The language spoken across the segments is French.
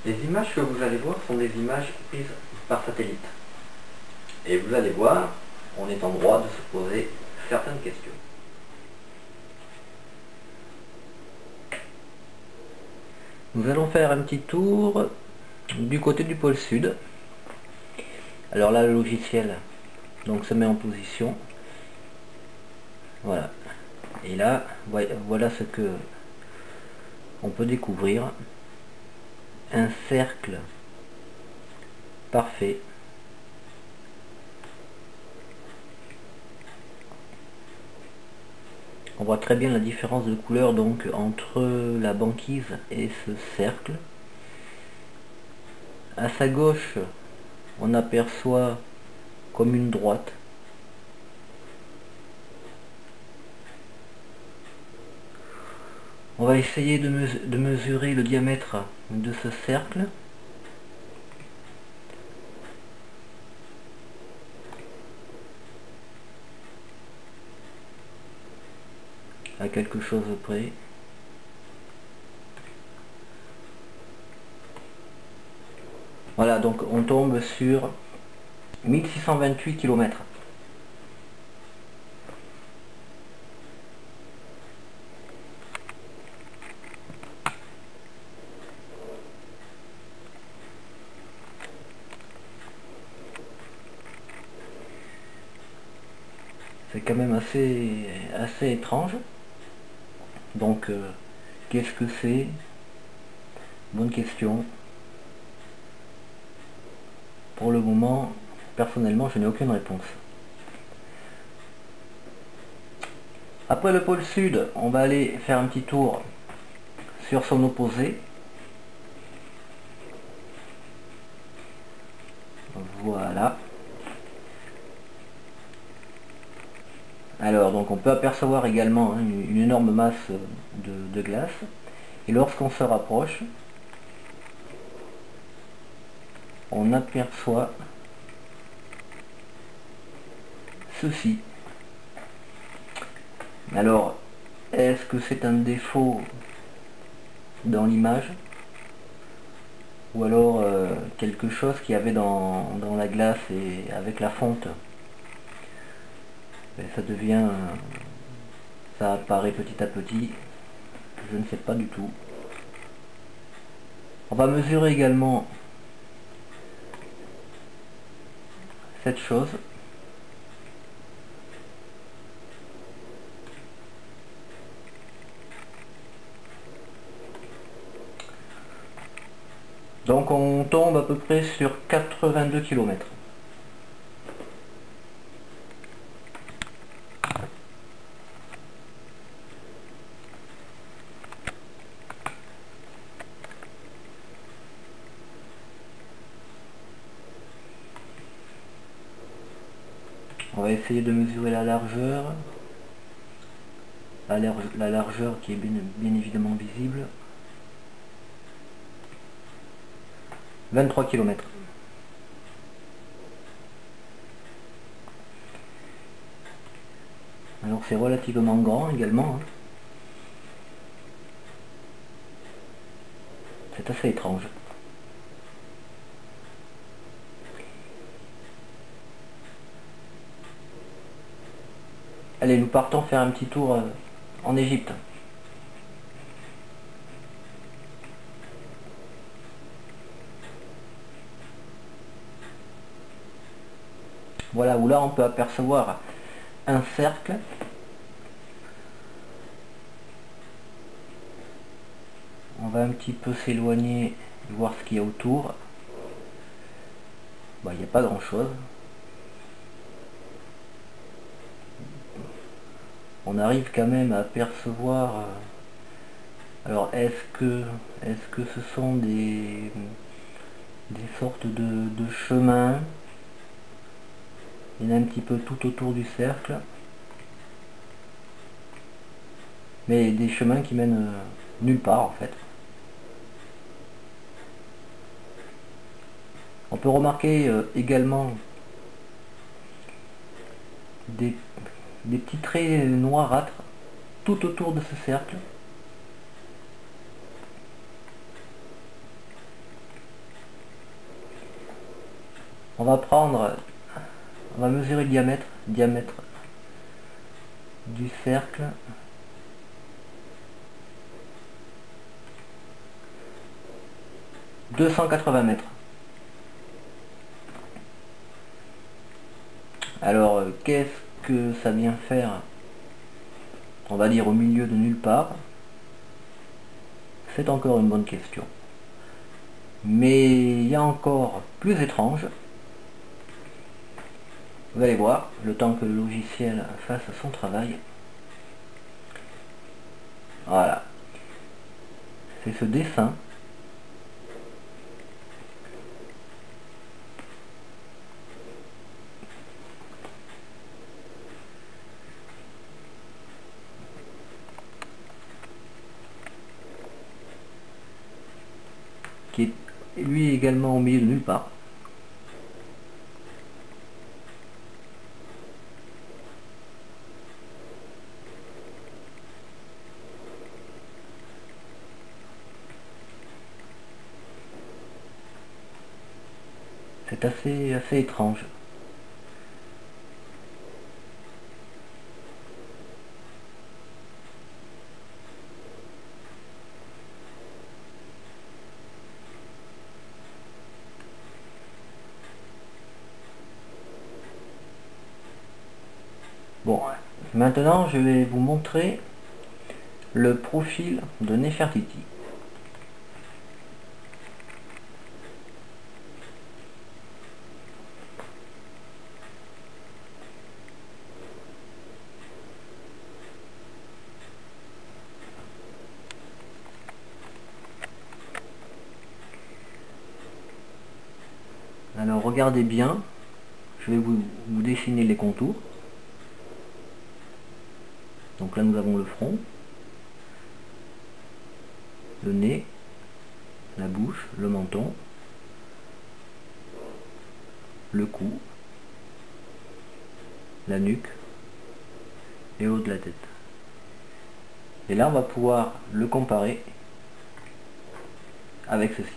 Les images que vous allez voir sont des images prises par satellite. Et vous allez voir, on est en droit de se poser certaines questions. Nous allons faire un petit tour du côté du pôle sud. Alors là, le logiciel donc se met en position. Voilà. Et là, voilà ce que on peut découvrir. Un cercle parfait. On voit très bien la différence de couleur donc entre la banquise et ce cercle. À sa gauche, on aperçoit comme une droite. On va essayer de mesurer le diamètre de ce cercle. À quelque chose près. Voilà, donc on tombe sur 1628 km. C'est quand même assez étrange. Donc, qu'est-ce que c'est? Bonne question. Pour le moment, personnellement, je n'ai aucune réponse. Après le pôle sud, on va aller faire un petit tour sur son opposé. Voilà. Alors, donc on peut apercevoir également une énorme masse de glace. Et lorsqu'on se rapproche, on aperçoit ceci. Alors, est-ce que c'est un défaut dans l'image? Ou alors quelque chose qu'il y avait dans la glace et avec la fonte? Et ça devient... ça apparaît petit à petit. Je ne sais pas du tout. On va mesurer également cette chose. Donc on tombe à peu près sur 82 km. On va essayer de mesurer la largeur. La largeur qui est bien évidemment visible. 23 km. Alors c'est relativement grand également. C'est assez étrange. Allez, nous partons faire un petit tour en Égypte. Voilà, où là on peut apercevoir un cercle. On va un petit peu s'éloigner, voir ce qu'il y a autour. Bah, il n'y a pas grand chose. On arrive quand même à apercevoir... alors est-ce que ce sont des sortes de chemins? Il y en a un petit peu tout autour du cercle. Mais des chemins qui mènent nulle part en fait. On peut remarquer également des petits traits noirâtres tout autour de ce cercle. On va prendre, on va mesurer le diamètre du cercle. « 280 mètres. Alors, qu'est-ce que ça vient faire, on va dire, au milieu de nulle part? C'est encore une bonne question. Mais il y a encore plus étrange. Vous allez voir, le temps que le logiciel fasse son travail. Voilà. C'est ce dessin qui est lui également au milieu de nulle part. C'est assez étrange. Bon, maintenant je vais vous montrer le profil de Nefertiti. Alors regardez bien, je vais vous dessiner les contours. Donc là nous avons le front, le nez, la bouche, le menton, le cou, la nuque et le haut de la tête. Et là on va pouvoir le comparer avec ceci.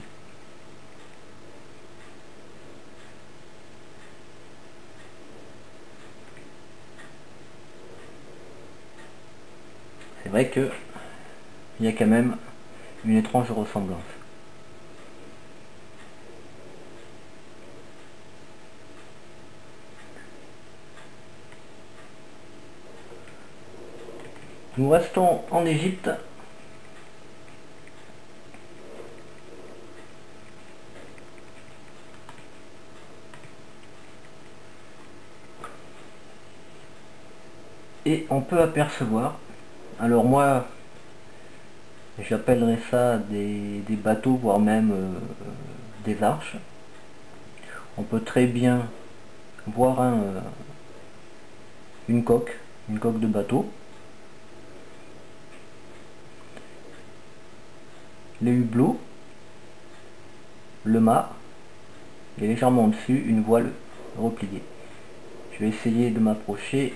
C'est vrai que il y a quand même une étrange ressemblance. Nous restons en Égypte. Et on peut apercevoir, alors moi j'appellerais ça des bateaux, voire même des arches. On peut très bien voir une coque de bateau. Les hublots, le mât, et légèrement au-dessus une voile repliée. Je vais essayer de m'approcher.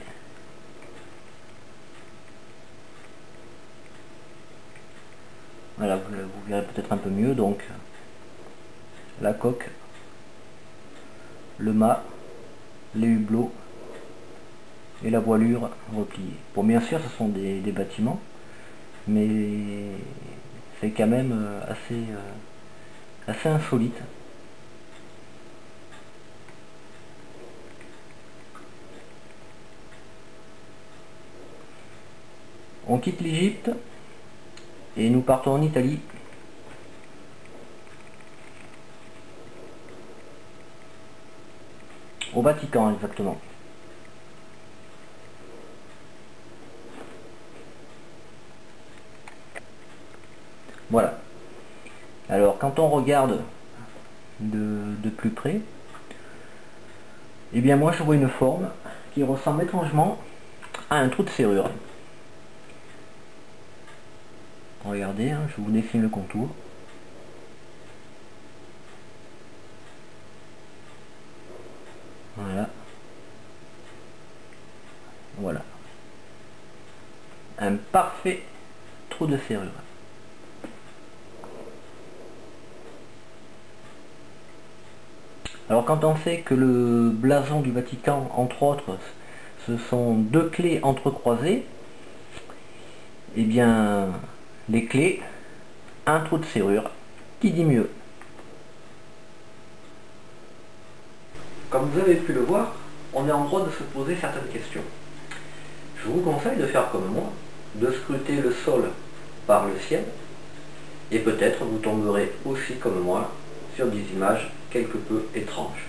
Voilà, vous verrez peut-être un peu mieux. Donc la coque, le mât, les hublots et la voilure repliée. Bon, bien sûr ce sont des bâtiments, mais c'est quand même assez insolite. On quitte l'Égypte et nous partons en Italie. Au Vatican exactement. Voilà. Alors quand on regarde de plus près, eh bien moi je vois une forme qui ressemble étrangement à un trou de serrure. Regardez, hein, je vous dessine le contour. Voilà. Voilà. Un parfait trou de serrure. Alors quand on sait que le blason du Vatican, entre autres, ce sont deux clés entrecroisées, eh bien les clés, un trou de serrure, qui dit mieux. Comme vous avez pu le voir, on est en droit de se poser certaines questions. Je vous conseille de faire comme moi, de scruter le sol par le ciel, et peut-être vous tomberez aussi comme moi sur des images quelque peu étranges.